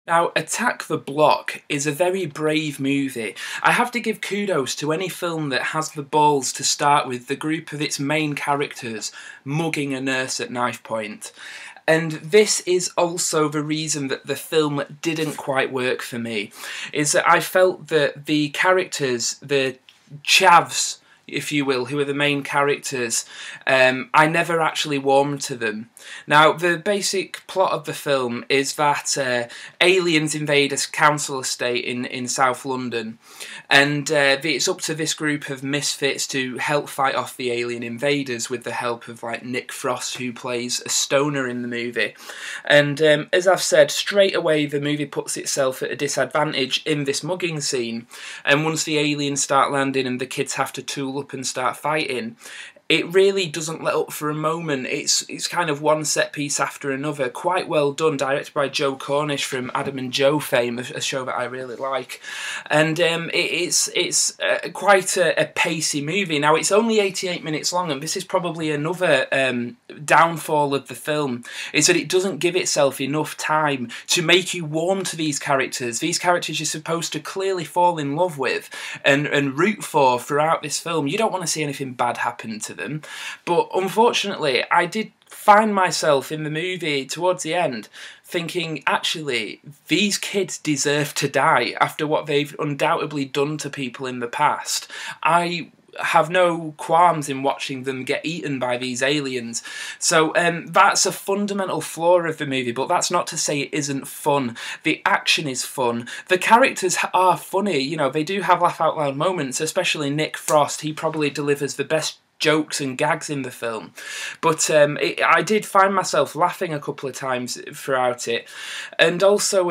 Now, Attack the Block is a very brave movie. I have to give kudos to any film that has the balls to start with the group of its main characters mugging a nurse at knife point. And this is also the reason that the film didn't quite work for me, is that I felt that the characters, the chavs, if you will, who are the main characters, I never actually warmed to them. Now, the basic plot of the film is that aliens invade a council estate in South London, and it's up to this group of misfits to help fight off the alien invaders with the help of like Nick Frost, who plays a stoner in the movie. And as I've said, straight away the movie puts itself at a disadvantage in this mugging scene, and once the aliens start landing and the kids have to tool up and start fighting, it really doesn't let up for a moment. It's kind of one set piece after another. Quite well done, directed by Joe Cornish from Adam and Joe fame, a show that I really like. And it's quite a pacey movie. Now, it's only 88 minutes long, and this is probably another downfall of the film, is that it doesn't give itself enough time to make you warm to these characters. These characters you're supposed to clearly fall in love with and root for throughout this film. You don't want to see anything bad happen to them. But unfortunately, I did find myself in the movie towards the end thinking, actually, these kids deserve to die after what they've undoubtedly done to people in the past. I have no qualms in watching them get eaten by these aliens. So that's a fundamental flaw of the movie, but that's not to say it isn't fun. The action is fun. The characters are funny. You know, they do have laugh out loud moments, especially Nick Frost. He probably delivers the best jokes and gags in the film, but I did find myself laughing a couple of times throughout it. And also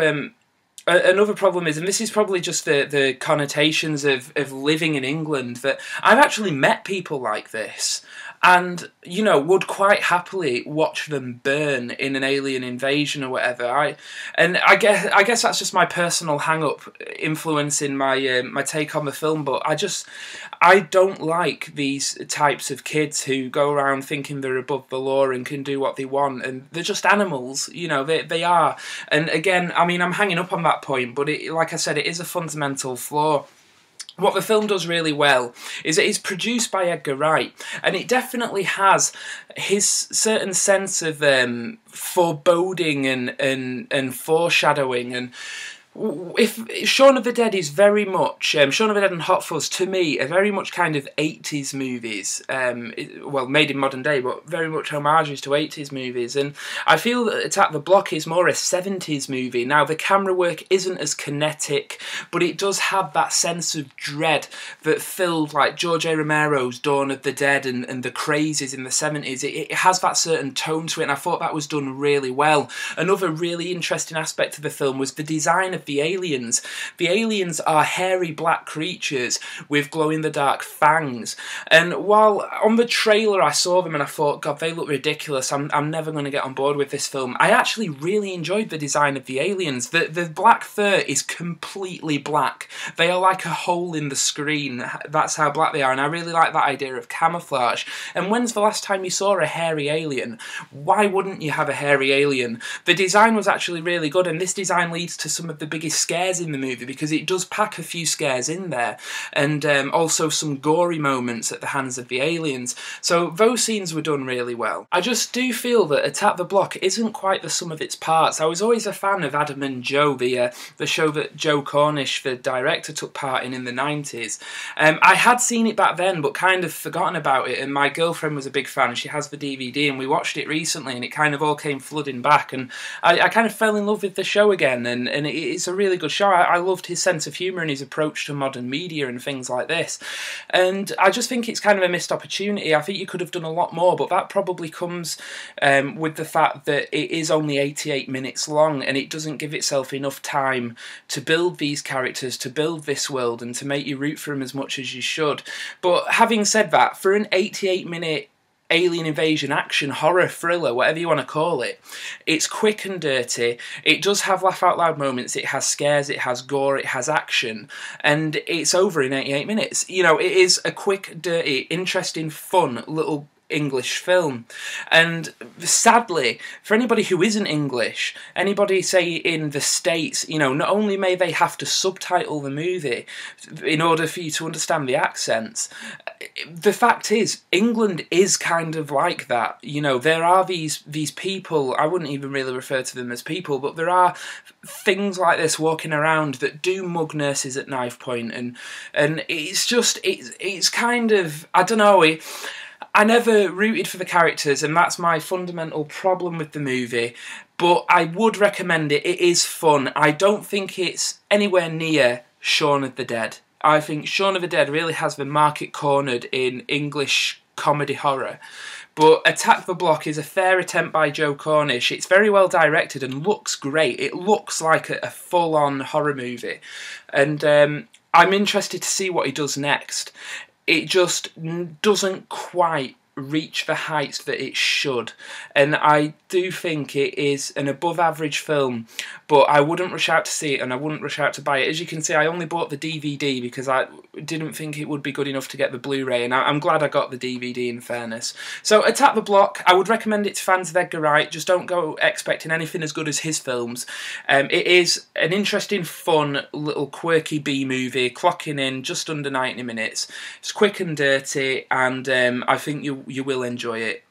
another problem is, and this is probably just the connotations of living in England, that I've actually met people like this and, you know, would quite happily watch them burn in an alien invasion or whatever. I guess that's just my personal hang-up influencing my my take on the film, but I don't like these types of kids who go around thinking they're above the law and can do what they want, and they're just animals, you know, they are. And again, I mean, I'm hanging up on that point, but like I said, it is a fundamental flaw. What the film does really well is it is produced by Edgar Wright, and it definitely has his certain sense of foreboding and foreshadowing. And if Shaun of the Dead is very much Shaun of the Dead and Hot Fuzz, to me, are very much kind of 80s movies, well, made in modern day, but very much homages to 80s movies. And I feel that Attack the Block is more a 70s movie. Now, the camera work isn't as kinetic, but it does have that sense of dread that filled like George A. Romero's Dawn of the Dead and the crazes in the 70s. It has that certain tone to it, and I thought that was done really well. Another really interesting aspect of the film was the design of the aliens. The aliens are hairy black creatures with glow-in-the-dark fangs, and while on the trailer I saw them and I thought, God, they look ridiculous, I'm never going to get on board with this film, I actually really enjoyed the design of the aliens. The black fur is completely black. They are like a hole in the screen. That's how black they are, and I really like that idea of camouflage. And when's the last time you saw a hairy alien? Why wouldn't you have a hairy alien? The design was actually really good, and this design leads to some of the biggest scares in the movie, because it does pack a few scares in there, and also some gory moments at the hands of the aliens. So those scenes were done really well. I just do feel that Attack the Block isn't quite the sum of its parts. I was always a fan of Adam and Joe, the show that Joe Cornish, the director, took part in the 90s. I had seen it back then, but kind of forgotten about it, and my girlfriend was a big fan. She has the DVD, and we watched it recently, and it kind of all came flooding back, and I kind of fell in love with the show again, and it's a really good show. I loved his sense of humour and his approach to modern media and things like this, and I just think it's kind of a missed opportunity. I think you could have done a lot more, but that probably comes with the fact that it is only 88 minutes long, and it doesn't give itself enough time to build these characters, to build this world, and to make you root for them as much as you should. But having said that, for an 88-minute alien invasion action horror thriller, whatever you want to call it, it's quick and dirty. It does have laugh out loud moments, it has scares, it has gore, it has action, and it's over in 88 minutes. You know, it is a quick, dirty, interesting, fun little English film. And sadly, for anybody who isn't English, anybody say in the States, you know, not only may they have to subtitle the movie in order for you to understand the accents, the fact is England is kind of like that. You know, there are these people, I wouldn't even really refer to them as people, but there are things like this walking around that do mug nurses at knife point, and it's just it's kind of, I don't know, I never rooted for the characters, and that's my fundamental problem with the movie, but I would recommend it. It is fun. I don't think it's anywhere near Shaun of the Dead. I think Shaun of the Dead really has the market cornered in English comedy horror. But Attack the Block is a fair attempt by Joe Cornish. It's very well directed and looks great. It looks like a full-on horror movie. And I'm interested to see what he does next. It just doesn't quite reach the heights that it should, and I do think it is an above average film, but I wouldn't rush out to see it and I wouldn't rush out to buy it. As you can see, I only bought the DVD because I didn't think it would be good enough to get the Blu-ray, and I'm glad I got the DVD in fairness. So Attack the Block, I would recommend it to fans of Edgar Wright. Just don't go expecting anything as good as his films. It is an interesting, fun, little quirky B-movie, clocking in just under 90 minutes. It's quick and dirty, and I think you will enjoy it.